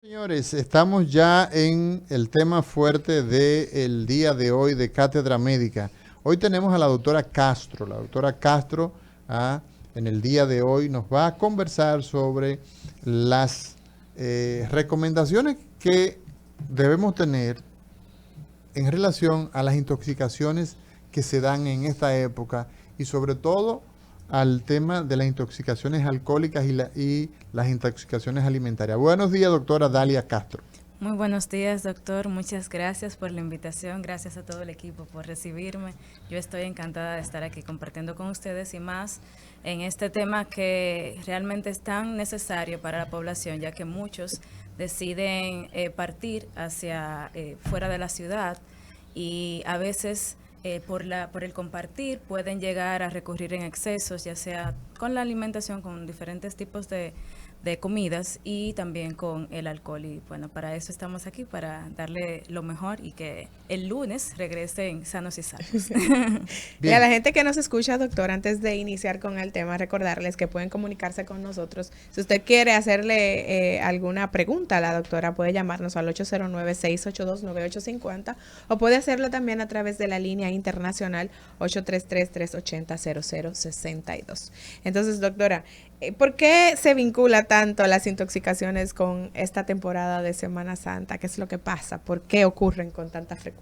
Señores, estamos ya en el tema fuerte del día de hoy de Cátedra Médica. Hoy tenemos a la doctora Castro. La doctora Castro en el día de hoy nos va a conversar sobre las recomendaciones que debemos tener en relación a las intoxicaciones que se dan en esta época y sobre todo al tema de las intoxicaciones alcohólicas y las intoxicaciones alimentarias. Buenos días, doctora Dalia Castro. Muy buenos días, doctor. Muchas gracias por la invitación. Gracias a todo el equipo por recibirme. Yo estoy encantada de estar aquí compartiendo con ustedes y más en este tema que realmente es tan necesario para la población, ya que muchos deciden partir hacia fuera de la ciudad y a veces por el compartir pueden llegar a recurrir en excesos, ya sea con la alimentación, con diferentes tipos de comidas y también con el alcohol. Y bueno, para eso estamos aquí, para darle lo mejor y que el lunes regresen sanos y salvos. Y a la gente que nos escucha, doctor, antes de iniciar con el tema, recordarles que pueden comunicarse con nosotros. Si usted quiere hacerle alguna pregunta a la doctora, puede llamarnos al 809-682-9850 o puede hacerlo también a través de la línea internacional 833-380-0062. Entonces, doctora, ¿por qué se vincula tanto las intoxicaciones con esta temporada de Semana Santa? ¿Qué es lo que pasa? ¿Por qué ocurren con tanta frecuencia?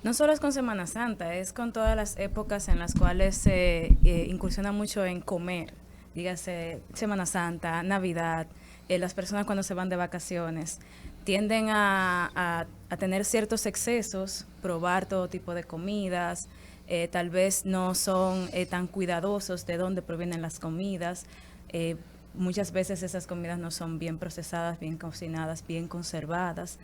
No solo es con Semana Santa, es con todas las épocas en las cuales se incursiona mucho en comer. Dígase Semana Santa, Navidad, las personas cuando se van de vacaciones tienden a tener ciertos excesos, probar todo tipo de comidas, tal vez no son tan cuidadosos de dónde provienen las comidas. Muchas veces esas comidas no son bien procesadas, bien cocinadas, bien conservadas.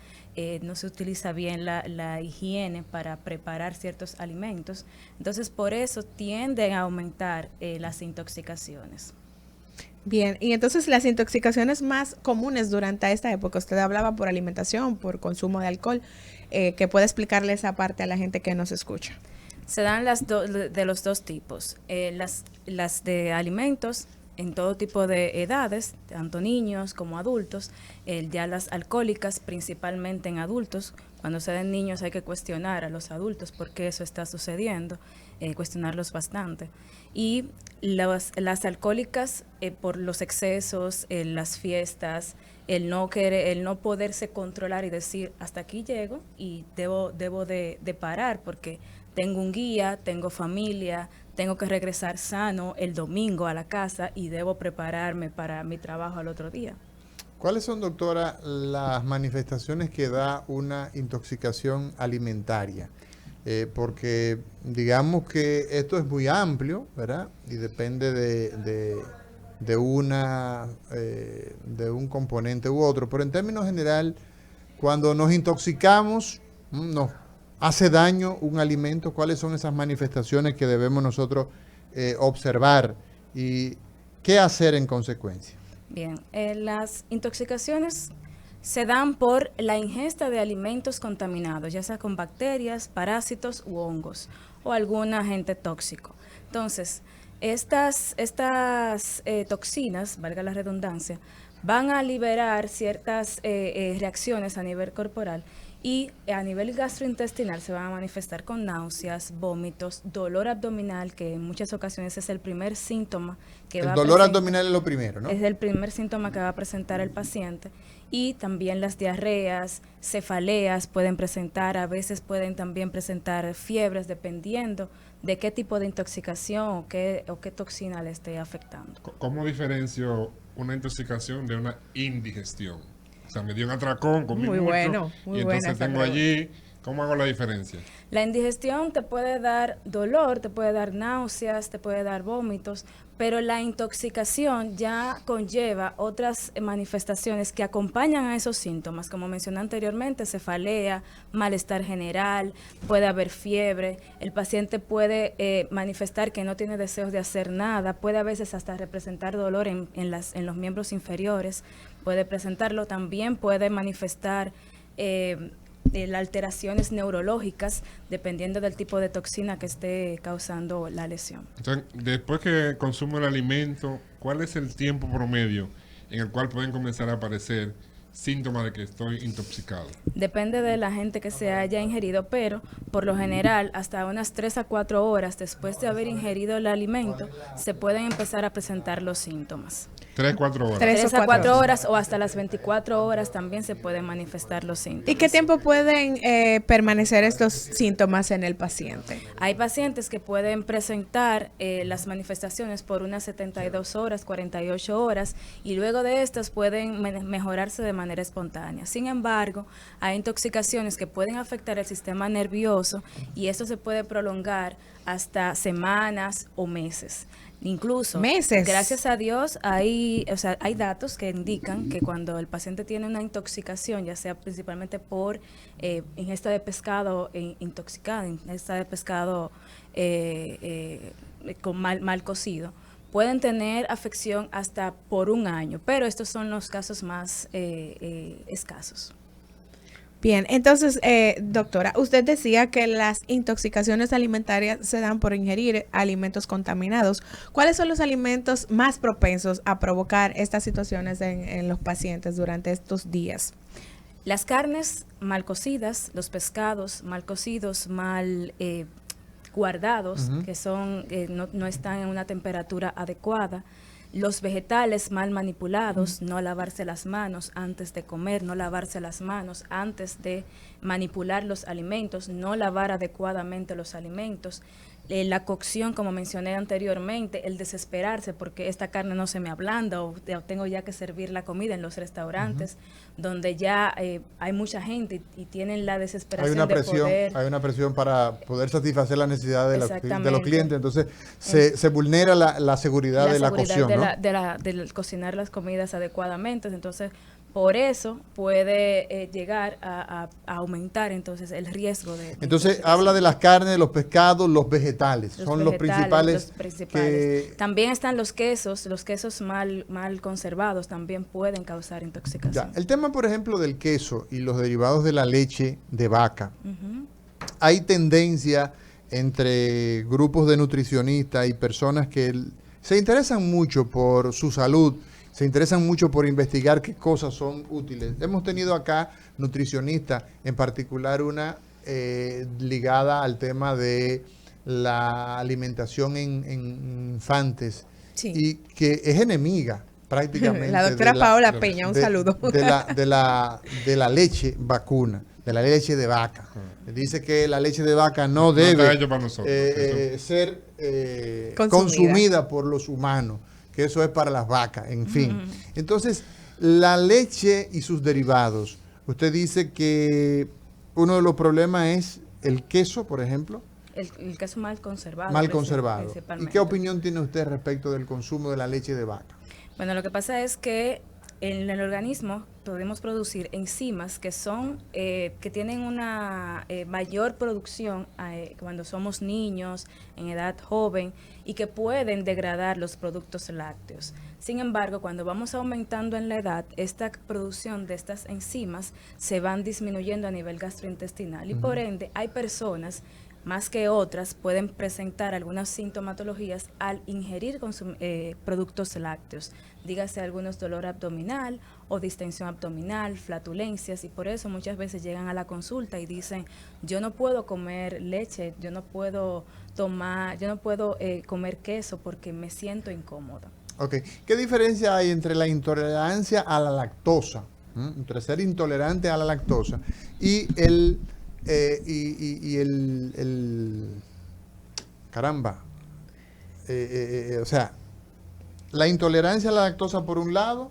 No se utiliza bien la higiene para preparar ciertos alimentos. Entonces, por eso tienden a aumentar las intoxicaciones. Bien, y entonces las intoxicaciones más comunes durante esta época, usted hablaba por alimentación, por consumo de alcohol, que puede explicarle esa parte a la gente que nos escucha. Se dan de los dos tipos, las de alimentos en todo tipo de edades, tanto niños como adultos, ya las alcohólicas principalmente en adultos. Cuando se den niños hay que cuestionar a los adultos por qué eso está sucediendo, cuestionarlos bastante. Y las alcohólicas por los excesos, las fiestas, el no poderse controlar y decir hasta aquí llego y debo de parar porque tengo un guía, tengo familia, tengo que regresar sano el domingo a la casa y debo prepararme para mi trabajo al otro día. ¿Cuáles son, doctora, las manifestaciones que da una intoxicación alimentaria? Porque digamos que esto es muy amplio, ¿verdad? Y depende de un componente u otro. Pero en términos general, cuando nos intoxicamos, nos hace daño un alimento. ¿Cuáles son esas manifestaciones que debemos nosotros observar y qué hacer en consecuencia? Bien, las intoxicaciones se dan por la ingesta de alimentos contaminados, ya sea con bacterias, parásitos u hongos o algún agente tóxico. Entonces, estas toxinas, valga la redundancia, van a liberar ciertas reacciones a nivel corporal y a nivel gastrointestinal se van a manifestar con náuseas, vómitos, dolor abdominal, que en muchas ocasiones es el primer síntoma que va a presentar. El dolor abdominal es lo primero, ¿no? Es el primer síntoma que va a presentar el paciente. Y también las diarreas, cefaleas pueden presentar, a veces pueden también presentar fiebres dependiendo de qué tipo de intoxicación o qué toxina le esté afectando. ¿Cómo diferencio una intoxicación de una indigestión? O sea, me dio un atracón, comí muy mucho, bueno, muy y entonces tengo allí, ¿cómo hago la diferencia? La indigestión te puede dar dolor, te puede dar náuseas, te puede dar vómitos, pero la intoxicación ya conlleva otras manifestaciones que acompañan a esos síntomas, como mencioné anteriormente, cefalea, malestar general, puede haber fiebre, el paciente puede manifestar que no tiene deseos de hacer nada, puede a veces hasta representar dolor en los miembros inferiores, puede presentarlo, también puede manifestar alteraciones neurológicas dependiendo del tipo de toxina que esté causando la lesión. Entonces, después que consumo el alimento, ¿cuál es el tiempo promedio en el cual pueden comenzar a aparecer síntomas de que estoy intoxicado? Depende de la gente que se haya ingerido, pero por lo general hasta unas 3 a 4 horas después de haber ingerido el alimento se pueden empezar a presentar los síntomas. 3, 4 horas. 3 a 4 horas o hasta las 24 horas también se pueden manifestar los síntomas. ¿Y qué tiempo pueden permanecer estos síntomas en el paciente? Hay pacientes que pueden presentar las manifestaciones por unas 72 horas, 48 horas y luego de estas pueden mejorarse de manera espontánea. Sin embargo, hay intoxicaciones que pueden afectar el sistema nervioso y esto se puede prolongar hasta semanas o meses. Incluso, meses. Gracias a Dios, hay datos que indican que cuando el paciente tiene una intoxicación, ya sea principalmente por ingesta de pescado intoxicado, ingesta de pescado con mal cocido, pueden tener afección hasta por 1 año, pero estos son los casos más escasos. Bien, entonces, doctora, usted decía que las intoxicaciones alimentarias se dan por ingerir alimentos contaminados. ¿Cuáles son los alimentos más propensos a provocar estas situaciones en los pacientes durante estos días? Las carnes mal cocidas, los pescados mal cocidos, mal guardados, que son no están en una temperatura adecuada. Los vegetales mal manipulados, no lavarse las manos antes de comer, no lavarse las manos antes de manipular los alimentos, no lavar adecuadamente los alimentos. La cocción, como mencioné anteriormente, el desesperarse porque esta carne no se me ablanda o tengo ya que servir la comida en los restaurantes, donde ya hay mucha gente y tienen la desesperación hay una presión para poder satisfacer las necesidades de los clientes, entonces se vulnera la seguridad de la cocción, ¿no? de cocinar las comidas adecuadamente, entonces por eso puede llegar a aumentar entonces el riesgo de entonces habla de las carnes, los pescados, los vegetales, los principales. También están los quesos mal conservados también pueden causar intoxicación. Ya. El tema, por ejemplo, del queso y los derivados de la leche de vaca, hay tendencia entre grupos de nutricionistas y personas que se interesan mucho por su salud, se interesan mucho por investigar qué cosas son útiles. Hemos tenido acá nutricionistas, en particular una ligada al tema de la alimentación en infantes, Sí. y que es enemiga prácticamente. La doctora Paola Peña, un saludo. De la leche vacuna, de la leche de vaca. Dice que la leche de vaca no debe ser consumida por los humanos, que eso es para las vacas, en fin. Entonces, la leche y sus derivados, usted dice que uno de los problemas es el queso, por ejemplo. El queso mal conservado. Mal conservado. ¿Y qué opinión tiene usted respecto del consumo de la leche de vaca? Bueno, lo que pasa es que en el organismo podemos producir enzimas que son que tienen una mayor producción cuando somos niños, en edad joven, y que pueden degradar los productos lácteos. Sin embargo, cuando vamos aumentando en la edad, esta producción de estas enzimas se van disminuyendo a nivel gastrointestinal y por ende hay personas más que otras pueden presentar algunas sintomatologías al ingerir productos lácteos, dígase algunos dolor abdominal o distensión abdominal, flatulencias, y por eso muchas veces llegan a la consulta y dicen, yo no puedo comer leche, yo no puedo comer queso porque me siento incómoda. Ok, ¿qué diferencia hay entre la intolerancia a la lactosa, entre ser intolerante a la lactosa y o sea, la intolerancia a la lactosa por un lado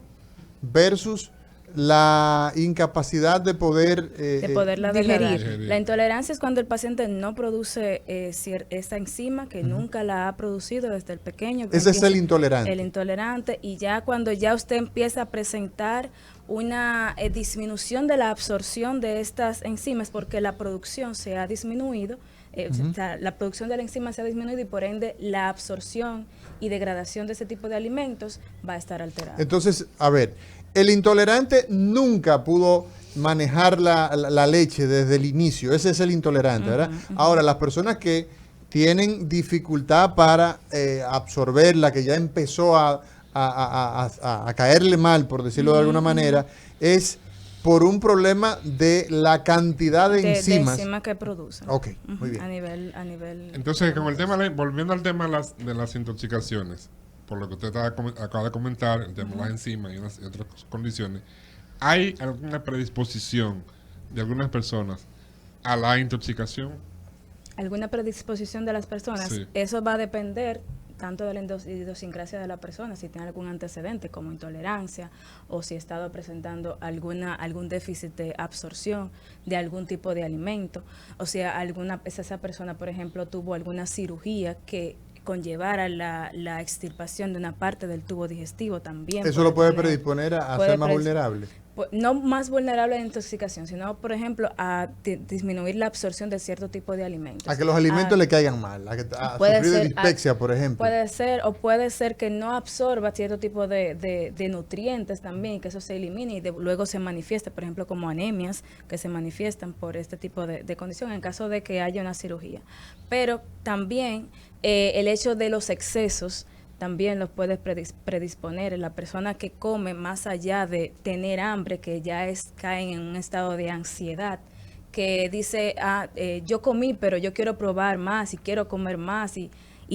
versus la incapacidad de poderla digerir. La intolerancia es cuando el paciente no produce esa enzima que nunca la ha producido desde el pequeño. Ese es el intolerante. El intolerante, y ya cuando ya usted empieza a presentar una disminución de la absorción de estas enzimas porque la producción se ha disminuido, o sea, la producción de la enzima se ha disminuido y por ende la absorción y degradación de ese tipo de alimentos va a estar alterada. Entonces, a ver, el intolerante nunca pudo manejar la leche desde el inicio, ese es el intolerante, ¿verdad? Ahora, las personas que tienen dificultad para absorberla, que ya empezó a caerle mal, por decirlo de alguna manera, es por un problema de la cantidad de enzimas. De enzimas que producen. Ok, muy bien. A nivel Entonces, con el tema, volviendo al tema de las intoxicaciones, por lo que usted acaba de comentar, el tema de las enzimas y otras condiciones, ¿hay alguna predisposición de algunas personas a la intoxicación? alguna predisposición de las personas, Sí. eso va a depender tanto de la idiosincrasia de la persona, si tiene algún antecedente como intolerancia o si ha estado presentando algún déficit de absorción de algún tipo de alimento, o sea, esa persona, por ejemplo, tuvo alguna cirugía que conllevara la extirpación de una parte del tubo digestivo también. Eso lo puede tener- predisponer a puede ser más predis- vulnerable. no más vulnerable a la intoxicación, sino, por ejemplo, a disminuir la absorción de cierto tipo de alimentos. A que los alimentos le caigan mal, a sufrir de dispepsia, por ejemplo. Puede ser que no absorba cierto tipo de nutrientes también, que eso se elimine y luego se manifieste, por ejemplo, como anemias que se manifiestan por este tipo de condición en caso de que haya una cirugía. Pero también el hecho de los excesos también los puede predisponer. La persona que come más allá de tener hambre, que ya caen en un estado de ansiedad, que dice, yo comí, pero yo quiero probar más y quiero comer más y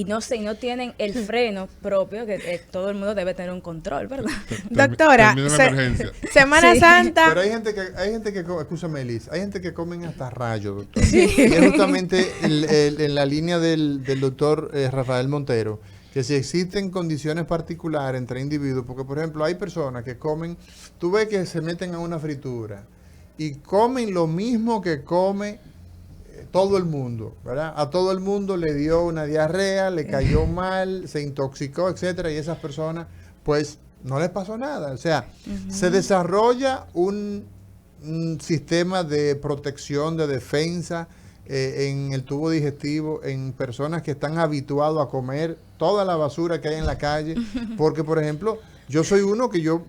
no sé, y no tienen el freno propio, que todo el mundo debe tener un control, ¿verdad? Doctora, Termina la emergencia. Semana Sí. Santa. Pero hay gente que escúchame, Elis, hay gente que comen hasta rayos, doctor. Y es justamente en la línea del doctor Rafael Montero, que si existen condiciones particulares entre individuos, porque por ejemplo hay personas que comen, tú ves que se meten a una fritura y comen lo mismo que come todo el mundo, ¿verdad? A todo el mundo le dio una diarrea, le cayó mal, se intoxicó, etcétera, y esas personas, pues, no les pasó nada. O sea, se desarrolla un sistema de protección, de defensa en el tubo digestivo, en personas que están habituados a comer toda la basura que hay en la calle, porque, por ejemplo, yo soy uno que yo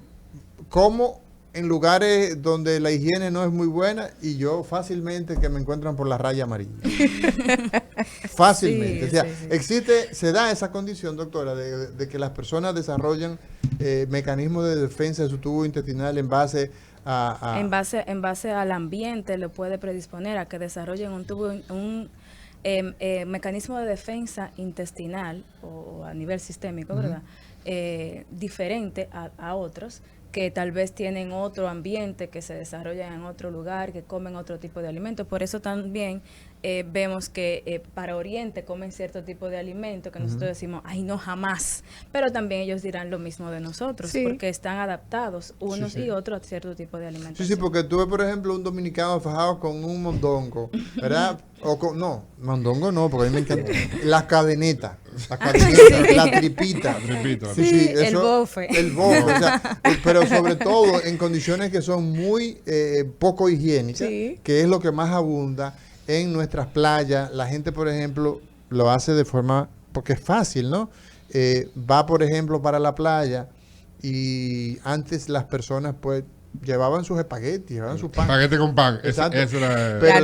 como en lugares donde la higiene no es muy buena y yo fácilmente que me encuentran por la raya amarilla. Fácilmente. Sí, O sea, sí. se da esa condición, doctora, de que las personas desarrollan mecanismos de defensa de su tubo intestinal en base a... En base al ambiente lo puede predisponer a que desarrollen un mecanismo de defensa intestinal o a nivel sistémico, ¿verdad? Diferente a otros que tal vez tienen otro ambiente, que se desarrollan en otro lugar, que comen otro tipo de alimentos. Por eso también vemos que para Oriente comen cierto tipo de alimento que nosotros decimos, ay, no, jamás. Pero también ellos dirán lo mismo de nosotros, Sí. porque están adaptados unos Sí, sí. y otros a cierto tipo de alimentos. Sí, sí, porque tuve, por ejemplo, un dominicano fajado con un mondongo, ¿verdad? Mondongo no, porque a mí me encanta. La cadeneta, la tripita. La tripita. Sí, Sí, sí, el eso, bofe. El bofe, o sea, pero sobre todo en condiciones que son muy poco higiénicas, Sí. que es lo que más abunda en nuestras playas. La gente, por ejemplo, lo hace de forma, porque es fácil, ¿no? Va, por ejemplo, para la playa y antes las personas, pues, llevaban sus espaguetis, llevaban sus pan. Paquete con pan. Exacto. Eso era. Pero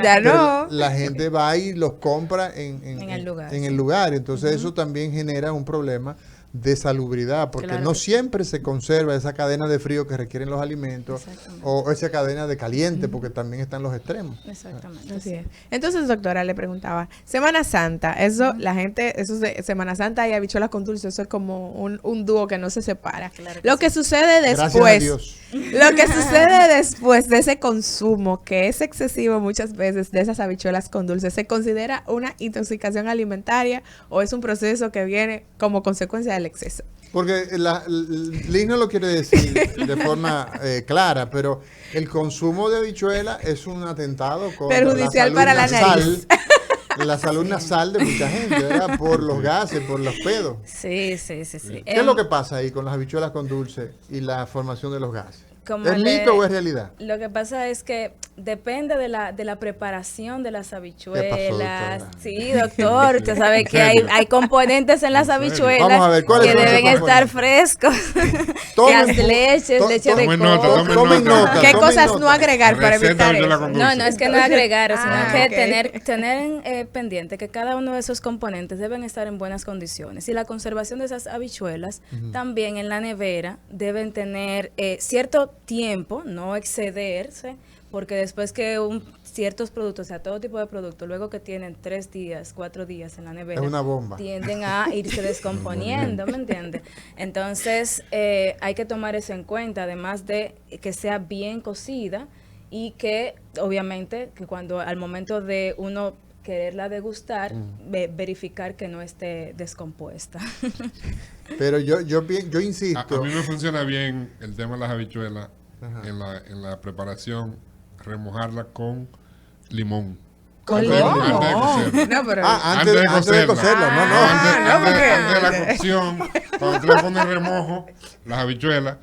Ya no. La gente va y los compra en el lugar, en sí. el lugar. Entonces eso también genera un problema de salubridad, porque Claro no que sí. siempre se conserva esa cadena de frío que requieren los alimentos Exactamente. o esa cadena de caliente, porque también están los extremos. Exactamente. Así sí. es. Entonces, doctora, le preguntaba, Semana Santa, eso, la gente, eso de Semana Santa y habichuelas con dulce, eso es como un dúo que no se separa. Claro que Lo que sucede Gracias a después, Dios. lo que sucede después de ese consumo, que es excesivo muchas veces de esas habichuelas con dulce, ¿se considera una intoxicación alimentaria o es un proceso que viene como consecuencia del exceso? Porque Liz no lo quiere decir de forma clara, pero el consumo de habichuela es un atentado contra Perjudicial para la nariz. La salud nasal de mucha gente, ¿verdad? Por los gases, por los pedos. Sí. ¿Qué es lo que pasa ahí con las habichuelas con dulce y la formación de los gases? Como ¿Es mito o es realidad? Lo que pasa es que depende de la preparación de las habichuelas. doctora? Sí, doctor, usted sabe que hay componentes en las habichuelas Vamos a ver, ¿cuáles que son esos deben estar componentes? frescos. Tomen- Las leches, to- leche de tomen coco. nota, Tomen nota. ¿Qué tomen cosas nota. no agregar para Receta evitar habichuela eso? con No, no es que no agregar, sino que ok. tener pendiente que cada uno de esos componentes deben estar en buenas condiciones. Y la conservación de esas habichuelas también en la nevera deben tener cierto tiempo, no excederse, porque después que ciertos productos, o sea, todo tipo de productos, luego que tienen 3 días, 4 días en la nevera, Es una bomba. tienden a irse descomponiendo, ¿me entiendes? Entonces, hay que tomar eso en cuenta, además de que sea bien cocida y que, obviamente, que cuando al momento de uno quererla degustar, verificar que no esté descompuesta. Pero yo A insisto. mí me funciona bien el tema de las habichuelas Ajá. en la preparación, remojarla con limón. ¿Con Antes de- limón? antes de cocerla. No, pero... Antes de cocerla. No, no. Ah, Antes no, de la cocción, cuando tú le pones remojo, las habichuelas,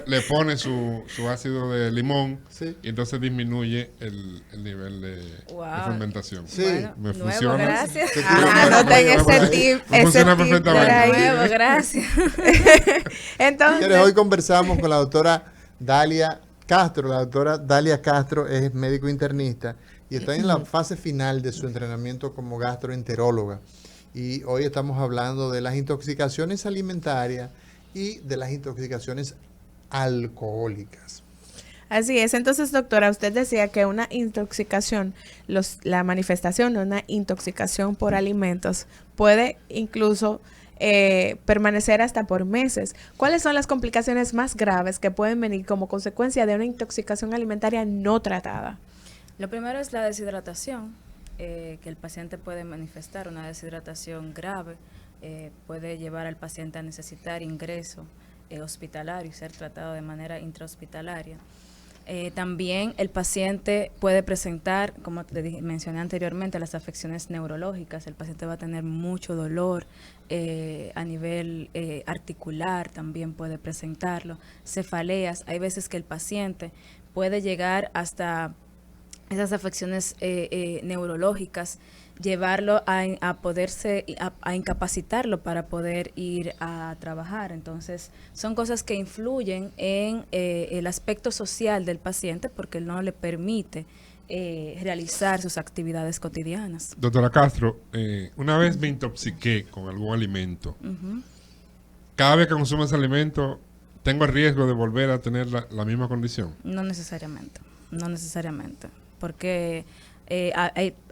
le pones su ácido de limón Sí. y entonces disminuye el nivel de Wow. fermentación. Sí. Bueno, Me nuevo, funciona. gracias. Se Anoten ese tip, Me ese funciona tip por perfectamente. ahí. Nuevo, gracias. Entonces, Hoy conversamos con la doctora Dalia Castro. La doctora Dalia Castro es médico internista y está en la fase final de su entrenamiento como gastroenteróloga. Y hoy estamos hablando de las intoxicaciones alimentarias y de las intoxicaciones alcohólicas. así es. Entonces, doctora, usted decía que una intoxicación, la manifestación de una intoxicación por alimentos puede incluso permanecer hasta por meses. ¿Cuáles son las complicaciones más graves que pueden venir como consecuencia de una intoxicación alimentaria no tratada? Lo primero es la deshidratación, que el paciente puede manifestar una deshidratación grave, puede llevar al paciente a necesitar ingreso hospitalario y ser tratado de manera intrahospitalaria. También el paciente puede presentar, como te mencioné anteriormente, las afecciones neurológicas. El paciente va a tener mucho dolor a nivel articular, también puede presentarlo. Cefaleas, hay veces que el paciente puede llegar hasta esas afecciones neurológicas, llevarlo a poderse, a incapacitarlo para poder ir a trabajar. Entonces, son cosas que influyen en el aspecto social del paciente porque no le permite realizar sus actividades cotidianas. Doctora Castro, una vez me intoxiqué con algún alimento. Cada vez que consumo ese alimento, ¿tengo el riesgo de volver a tener la misma condición? No necesariamente, no necesariamente, porque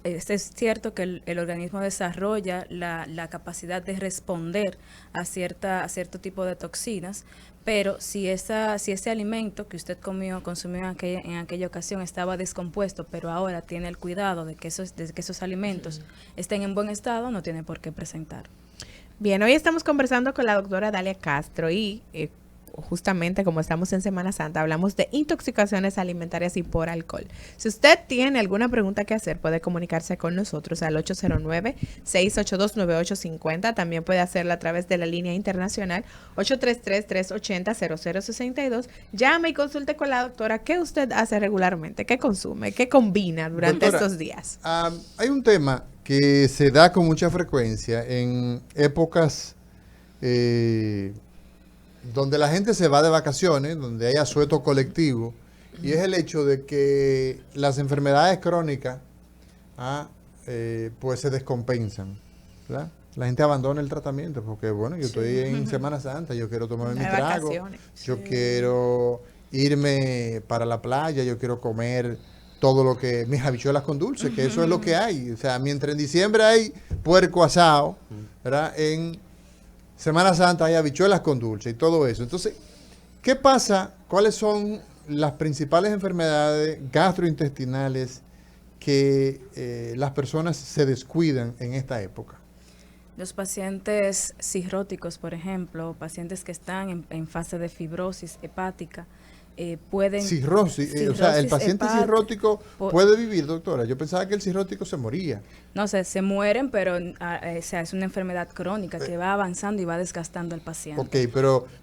es cierto que el organismo desarrolla la capacidad de responder a cierto tipo de toxinas, pero si ese alimento que usted consumió en aquella ocasión estaba descompuesto, pero ahora tiene el cuidado de que esos alimentos estén en buen estado, no tiene por qué presentar. Bien, hoy estamos conversando con la doctora Dalia Castro y justamente como estamos en Semana Santa, hablamos de intoxicaciones alimentarias y por alcohol. Si usted tiene alguna pregunta que hacer, puede comunicarse con nosotros al 809-682-9850. También puede hacerla a través de la línea internacional 833-380-0062. Llame y consulte con la doctora qué usted hace regularmente, qué consume, qué combina durante Doctora, estos días. Hay un tema que se da con mucha frecuencia en épocas donde la gente se va de vacaciones, donde hay asueto colectivo, y es el hecho de que las enfermedades crónicas pues se descompensan, ¿verdad? La gente abandona el tratamiento porque, bueno, yo estoy en Semana Santa, yo quiero tomarme mi De trago, vacaciones. yo quiero irme para la playa, yo quiero comer todo lo que, mis habichuelas con dulce, que eso es lo que hay. O sea, mientras en diciembre hay puerco asado, ¿verdad? En Semana Santa hay habichuelas con dulce y todo eso. Entonces, ¿qué pasa? ¿Cuáles son las principales enfermedades gastrointestinales que las personas se descuidan en esta época? Los pacientes cirróticos, por ejemplo, pacientes que están en fase de fibrosis hepática, pueden... Cirrosis, o sea, el paciente cirrótico po- puede vivir, doctora. Yo pensaba que el cirrótico se moría. No sé, se mueren, pero o sea, es una enfermedad crónica que va avanzando y va desgastando al paciente. Ok,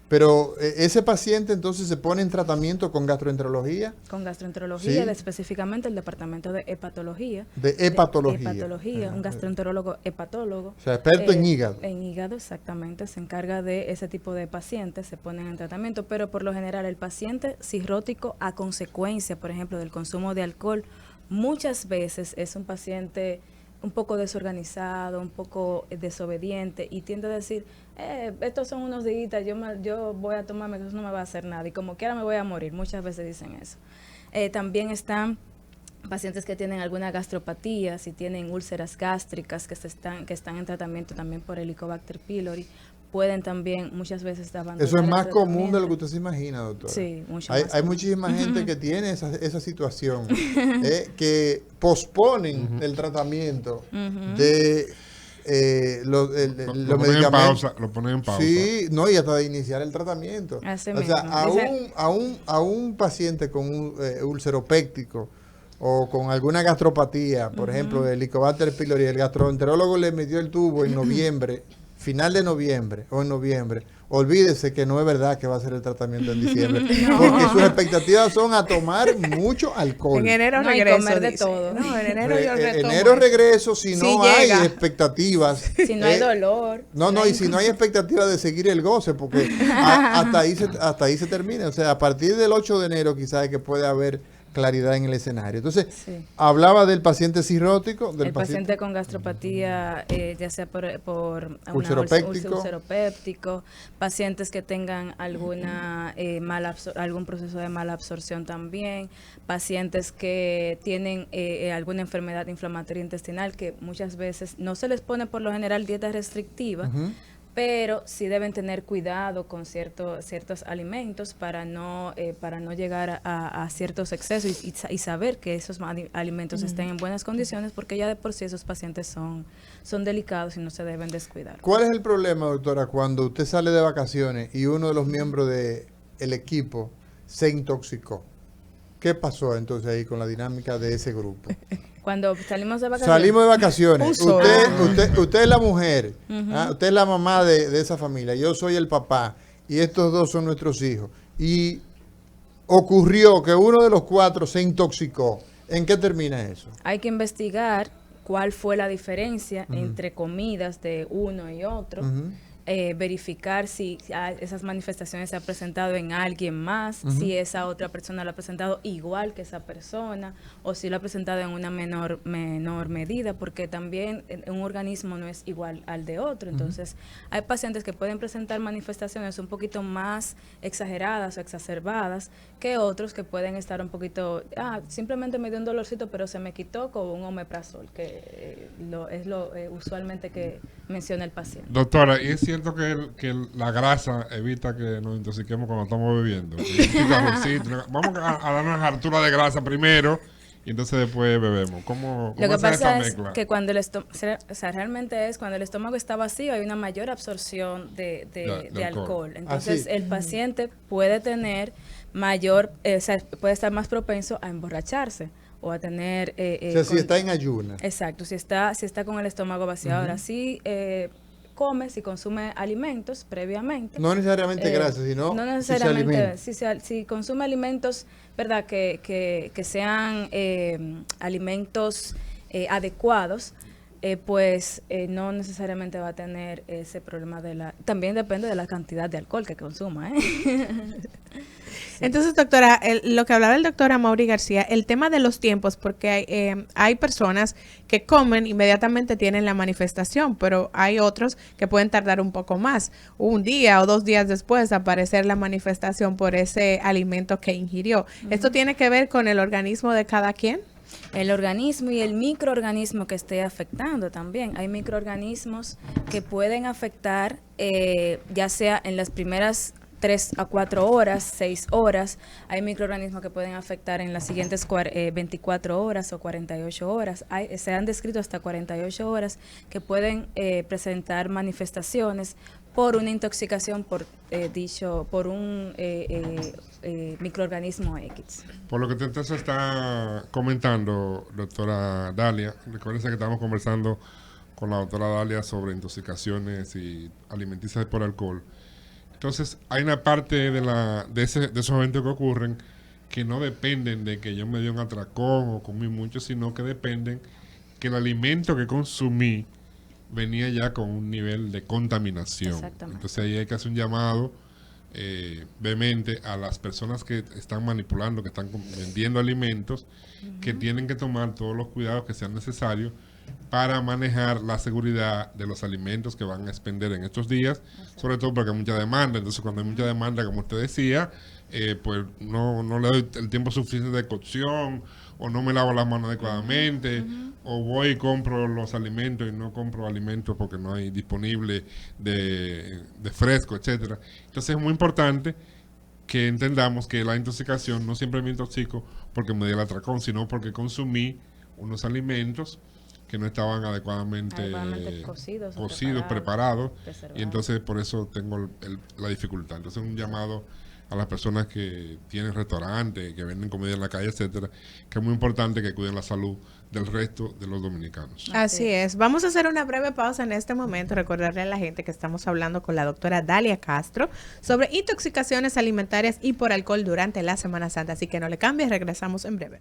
pero ese paciente entonces se pone en tratamiento con gastroenterología. Con gastroenterología, Sí. Específicamente el departamento de hepatología. De hepatología. Un gastroenterólogo hepatólogo. O sea, experto en hígado. En hígado, exactamente. Se encarga de ese tipo de pacientes, se ponen en tratamiento, pero por lo general el paciente cirrótico a consecuencia, por ejemplo, del consumo de alcohol, muchas veces es un paciente un poco desorganizado, un poco desobediente y tiende a decir, estos son unos días, yo voy a tomarme, eso no me va a hacer nada y como quiera me voy a morir. Muchas veces dicen eso. También están pacientes que tienen alguna gastropatía, si tienen úlceras gástricas que están en tratamiento también por Helicobacter pylori, pueden también muchas veces abandonar. Eso es más el común de lo que tratamiento. usted se imagina, doctora. Sí, mucho Hay, más hay común. muchísima gente que tiene esa situación, que posponen el tratamiento de los Lo ponen en medicamentos. pausa, lo ponen en pausa. Sí, no, y hasta de iniciar el tratamiento. Así O sea, mismo. a un paciente con un úlcero péptico o con alguna gastropatía, por ejemplo, el Helicobacter pylori, el gastroenterólogo le metió el tubo en noviembre, final de noviembre o en noviembre. Olvídese que no es verdad que va a ser el tratamiento en diciembre, porque sus expectativas son a tomar mucho alcohol. En enero No, y regreso. comer de dice. todo. No, en enero yo retomo Enero eso. regreso si no Si hay llega. expectativas. Si no hay dolor. No, y si no hay expectativa de seguir el goce, porque hasta ahí se termina. O sea, a partir del 8 de enero quizás es que puede haber claridad en el escenario. Entonces, Sí. hablaba del paciente cirrótico, del El paciente con gastropatía, ya sea por Úlcero péptico. úlcero péptico, pacientes que tengan alguna algún proceso de mala absorción también, pacientes que tienen alguna enfermedad inflamatoria intestinal que muchas veces no se les pone por lo general dieta restrictiva, pero sí deben tener cuidado con ciertos alimentos para no llegar a ciertos excesos y saber que esos alimentos estén en buenas condiciones, porque ya de por sí esos pacientes son delicados y no se deben descuidar. ¿Cuál es el problema, doctora, cuando usted sale de vacaciones y uno de los miembros del equipo se intoxicó? ¿Qué pasó entonces ahí con la dinámica de ese grupo? Cuando salimos de vacaciones, Salimos de vacaciones. Un solo. Usted es la mujer, usted es la mamá de esa familia, yo soy el papá y estos dos son nuestros hijos. Y ocurrió que uno de los cuatro se intoxicó. ¿En qué termina eso? hay que investigar cuál fue la diferencia entre comidas de uno y otro, verificar si esas manifestaciones se han presentado en alguien más, si esa otra persona lo ha presentado igual que esa persona o si lo ha presentado en una menor medida, porque también un organismo no es igual al de otro. Entonces, hay pacientes que pueden presentar manifestaciones un poquito más exageradas o exacerbadas que otros que pueden estar un poquito, simplemente me dio un dolorcito, pero se me quitó con un omeprazol, que es lo usualmente que menciona el paciente. Doctora, ¿y es cierto que la grasa evita que nos intoxiquemos cuando estamos bebiendo? Vamos a darnos hartura de grasa primero y entonces después bebemos. ¿Cómo Lo que es esa pasa es mezcla? que cuando realmente es cuando el estómago está vacío hay una mayor absorción de alcohol. Entonces el paciente puede tener puede estar más propenso a emborracharse o a tener... O sea, si está en ayunas. Exacto, si está con el estómago vacío. Ahora, si consume alimentos previamente. No necesariamente grasa, sino no si se alimenta. necesariamente, si consume alimentos, ¿verdad? Que sean alimentos adecuados, pues no necesariamente va a tener ese problema también depende de la cantidad de alcohol que consuma, Entonces, doctora, lo que hablaba el doctor Amaury García, el tema de los tiempos, porque hay personas que comen, inmediatamente tienen la manifestación, pero hay otros que pueden tardar un poco más, un día o 2 días después de aparecer la manifestación por ese alimento que ingirió. ¿Esto tiene que ver con el organismo de cada quien? El organismo y el microorganismo que esté afectando también. Hay microorganismos que pueden afectar, ya sea en las primeras 3 a 4 horas, 6 horas. Hay microorganismos que pueden afectar en las siguientes 24 horas o 48 horas. Se han descrito hasta 48 horas que pueden presentar manifestaciones por una intoxicación por un microorganismo X. Por lo que usted entonces está comentando, doctora Dalia, recuérdense que estamos conversando con la doctora Dalia sobre intoxicaciones y alimenticias por alcohol. Entonces, hay una parte de esos eventos que ocurren que no dependen de que yo me dé un atracón o comí mucho, sino que dependen que el alimento que consumí venía ya con un nivel de contaminación. Exactamente. Entonces, ahí hay que hacer un llamado vehemente a las personas que están manipulando, que están vendiendo alimentos, que tienen que tomar todos los cuidados que sean necesarios para manejar la seguridad de los alimentos que van a expender en estos días, sobre todo porque hay mucha demanda. Entonces, cuando hay mucha demanda, como usted decía, pues no le doy el tiempo suficiente de cocción, o no me lavo las manos adecuadamente, o voy y compro los alimentos y no compro alimentos porque no hay disponible de fresco, etcétera. Entonces, es muy importante que entendamos que la intoxicación no siempre me intoxico porque me dio el atracón, sino porque consumí unos alimentos que no estaban adecuadamente cocidos, preparados, preservados. y entonces por eso tengo la dificultad. Entonces un llamado a las personas que tienen restaurantes, que venden comida en la calle, etcétera, que es muy importante que cuiden la salud del resto de los dominicanos. Así es. Vamos a hacer una breve pausa en este momento. Recordarle a la gente que estamos hablando con la doctora Dalia Castro sobre intoxicaciones alimentarias y por alcohol durante la Semana Santa. Así que no le cambies, regresamos en breve.